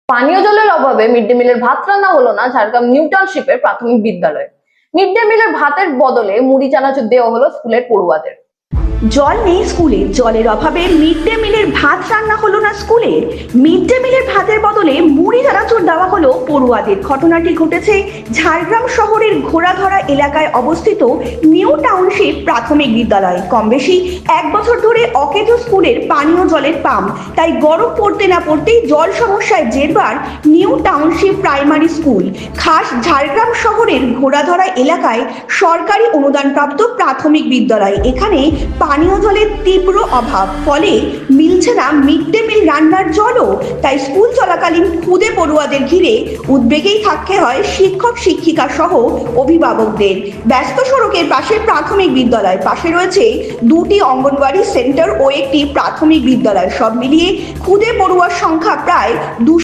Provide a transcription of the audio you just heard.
পানীয় জলের অভাবে মিড ডে মিলের ভাত রান্না হলো না ঝাড়গ্রাম নিউ টাউনশিপের প্রাথমিক বিদ্যালয়ে। মিড ডে মিলের ভাতের বদলে মুড়ি চানাচুর দেওয়া হলো স্কুলের পড়ুয়াদের। জল নেই স্কুলে, জলের অভাবে মিড ডে মিলের ভাত রান্না হলো না স্কুলে। মিড ডে মিলের ভাতের বদলে মুড়ি চানাচুর দেওয়া হলো পড়ুয়াদের। ঘটনাটি ঘটেছে ঝাড়গ্রাম শহরের ঘোড়াধরা এলাকায় অবস্থিত নিউ টাউনশিপ প্রাথমিক বিদ্যালয়। কম বেশি 1 বছর ধরে অকেজ স্কুলের পানীয় জলের পাম্প, তাই গরম পড়তে না পড়তেই জল সমস্যায় জেরবার নিউ টাউনশিপ প্রাইমারি স্কুল। খাস ঝাড়গ্রাম শহরের ঘোড়াধরা এলাকায় সরকারি অনুদানপ্রাপ্ত প্রাথমিক বিদ্যালয়। এখানে পানীয় জলের তীব্র অভাব, ফলে মিলছে না মিড ডে মিল রান্নার জলও। তাই স্কুল চলাকালীন খুদে পড়ুয়াদের ঘিরে উদ্বেগেই থাকতে হয় শিক্ষক শিক্ষিকা সহ অভিভাবকদের। ব্যস্ত সড়কের পাশে প্রাথমিক বিদ্যালয়, পাশে রয়েছে 2টি অঙ্গনওয়াড়ি সেন্টার ও একটি প্রাথমিক বিদ্যালয়। সব মিলিয়ে খুদে পড়ুয়ার সংখ্যা প্রায়